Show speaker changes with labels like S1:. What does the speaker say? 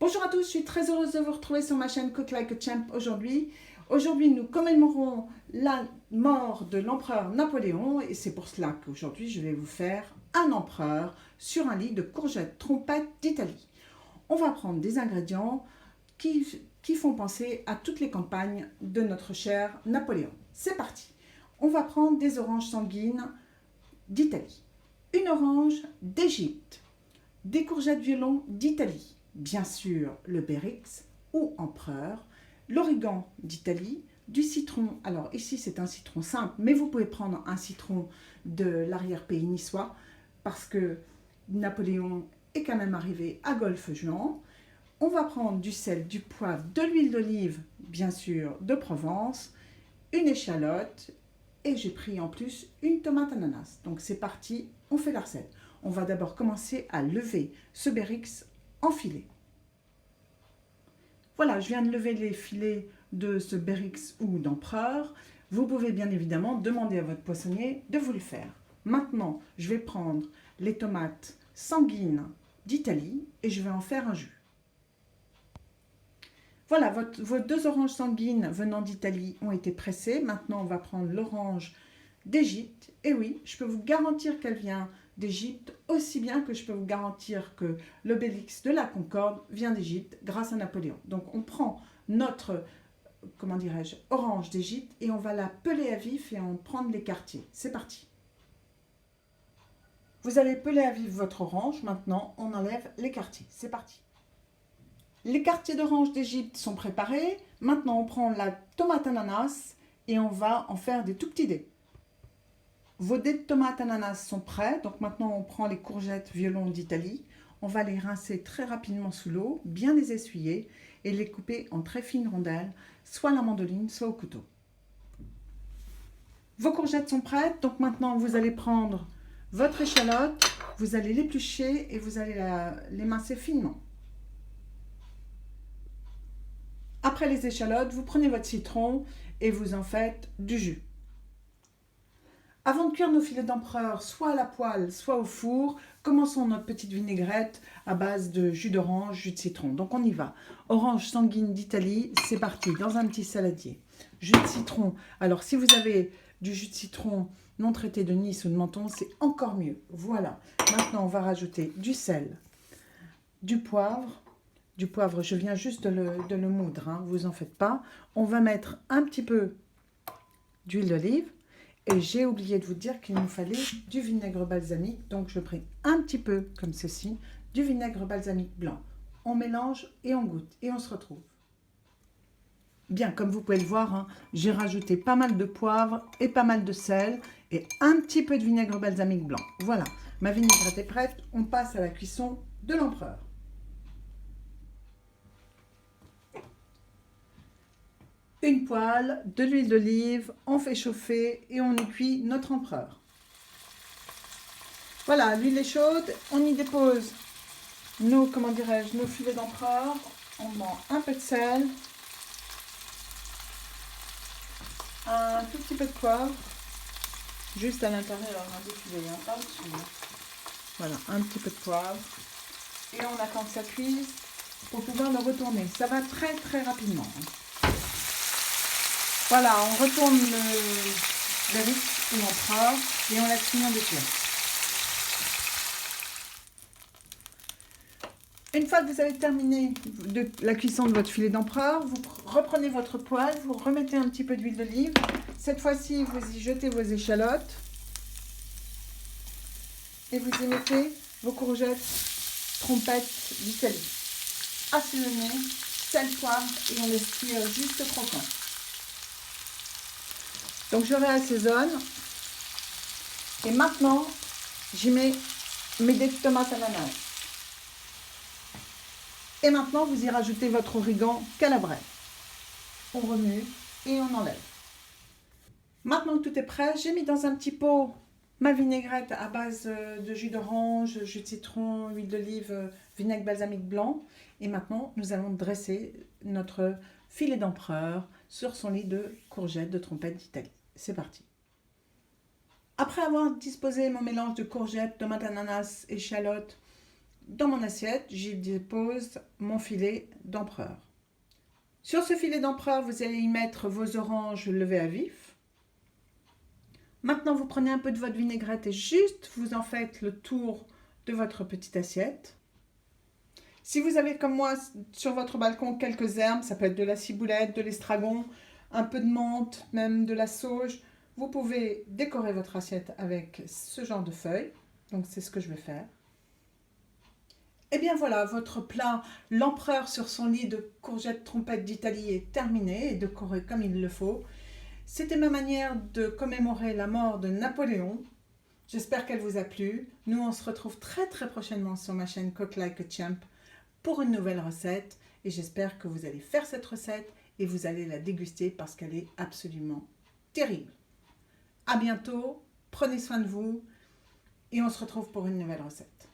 S1: Bonjour à tous, je suis très heureuse de vous retrouver sur ma chaîne Cook Like a Champ aujourd'hui. Aujourd'hui, nous commémorons la mort de l'empereur Napoléon et c'est pour cela qu'aujourd'hui, je vais vous faire un empereur sur un lit de courgettes trompettes d'Italie. On va prendre des ingrédients qui font penser à toutes les campagnes de notre cher Napoléon. C'est parti. On va prendre des oranges sanguines d'Italie, une orange d'Égypte, des courgettes violon d'Italie, bien sûr le Bérix ou empereur, l'origan d'Italie, du citron. Alors ici c'est un citron simple, mais vous pouvez prendre un citron de l'arrière-pays niçois parce que Napoléon est quand même arrivé à Golfe-Juan. On va prendre du sel, du poivre, de l'huile d'olive, bien sûr de Provence, une échalote et j'ai pris en plus une tomate ananas. Donc c'est parti, on fait la recette. On va d'abord commencer à lever ce Bérix en filets. Voilà, je viens de lever les filets de ce Bérix ou d'empereur. Vous pouvez bien évidemment demander à votre poissonnier de vous le faire. Maintenant, je vais prendre les tomates sanguines d'Italie et je vais en faire un jus. Voilà, vos deux oranges sanguines venant d'Italie ont été pressées. Maintenant, on va prendre l'orange d'Égypte. Et oui, je peux vous garantir qu'elle vient d'Égypte, aussi bien que je peux vous garantir que l'obélix de la Concorde vient d'Égypte grâce à Napoléon. Donc on prend notre, comment dirais-je, orange d'Égypte et on va la peler à vif et en prendre les quartiers. C'est parti. Vous avez pelé à vif votre orange, maintenant on enlève les quartiers. C'est parti. Les quartiers d'orange d'Égypte sont préparés. Maintenant on prend la tomate ananas et on va en faire des tout petits dés. Vos dés de tomates ananas sont prêts, donc maintenant on prend les courgettes violon d'Italie, on va les rincer très rapidement sous l'eau, bien les essuyer et les couper en très fines rondelles, soit à la mandoline, soit au couteau. Vos courgettes sont prêtes, donc maintenant vous allez prendre votre échalote, vous allez l'éplucher et vous allez l'émincer finement. Après les échalotes, vous prenez votre citron et vous en faites du jus. Avant de cuire nos filets d'empereur, soit à la poêle, soit au four, commençons notre petite vinaigrette à base de jus d'orange, jus de citron. Donc on y va. Orange sanguine d'Italie, c'est parti, dans un petit saladier. Jus de citron. Alors si vous avez du jus de citron non traité de Nice ou de Menton, c'est encore mieux. Voilà. Maintenant, on va rajouter du sel, du poivre. Du poivre, je viens juste de le moudre, hein, vous en faites pas. On va mettre un petit peu d'huile d'olive. Et j'ai oublié de vous dire qu'il nous fallait du vinaigre balsamique. Donc je prends un petit peu, comme ceci, du vinaigre balsamique blanc. On mélange et on goûte. Et on se retrouve. Bien, comme vous pouvez le voir, hein, j'ai rajouté pas mal de poivre et pas mal de sel. Et un petit peu de vinaigre balsamique blanc. Voilà, ma vinaigrette est prête. On passe à la cuisson de l'empereur. Une poêle, de l'huile d'olive, on fait chauffer et on y cuit notre empereur. Voilà, l'huile est chaude, on y dépose nos, nos filets d'empereur. On met un peu de sel, un tout petit peu de poivre, juste à l'intérieur des filets, hein, pas au-dessus. Hein. Voilà, un petit peu de poivre. Et on attend que ça cuise pour pouvoir le retourner. Ça va très très rapidement. Hein. Voilà, on retourne le riz ou l'empereur et on laisse finir de cuire. Une fois que vous avez terminé la cuisson de votre filet d'empereur, vous reprenez votre poêle, vous remettez un petit peu d'huile d'olive. Cette fois-ci, vous y jetez vos échalotes et vous y mettez vos courgettes trompettes d'Italie. Assaisonnées, sel, poivre et on laisse cuire juste croquant. Donc je réassaisonne et maintenant j'y mets mes dés de tomates ananas. Et maintenant vous y rajoutez votre origan calabrais. On remue et on enlève. Maintenant que tout est prêt, j'ai mis dans un petit pot ma vinaigrette à base de jus d'orange, jus de citron, huile d'olive, vinaigre balsamique blanc. Et maintenant nous allons dresser notre filet d'empereur sur son lit de courgettes de trompette d'Italie. C'est parti. Après avoir disposé mon mélange de courgettes, tomates, ananas, échalotes dans mon assiette, j'y dépose mon filet d'empereur. Sur ce filet d'empereur, vous allez y mettre vos oranges levées à vif. Maintenant, vous prenez un peu de votre vinaigrette et juste vous en faites le tour de votre petite assiette. Si vous avez comme moi sur votre balcon quelques herbes, ça peut être de la ciboulette, de l'estragon, un peu de menthe, même de la sauge, vous pouvez décorer votre assiette avec ce genre de feuilles. Donc c'est ce que je vais faire. Et bien voilà, votre plat, l'empereur sur son lit de courgettes trompettes d'Italie est terminé et décoré comme il le faut. C'était ma manière de commémorer la mort de Napoléon. J'espère qu'elle vous a plu. Nous, on se retrouve très prochainement sur ma chaîne Cook Like a Champ pour une nouvelle recette. Et j'espère que vous allez faire cette recette et vous allez la déguster parce qu'elle est absolument terrible. À bientôt, prenez soin de vous et on se retrouve pour une nouvelle recette.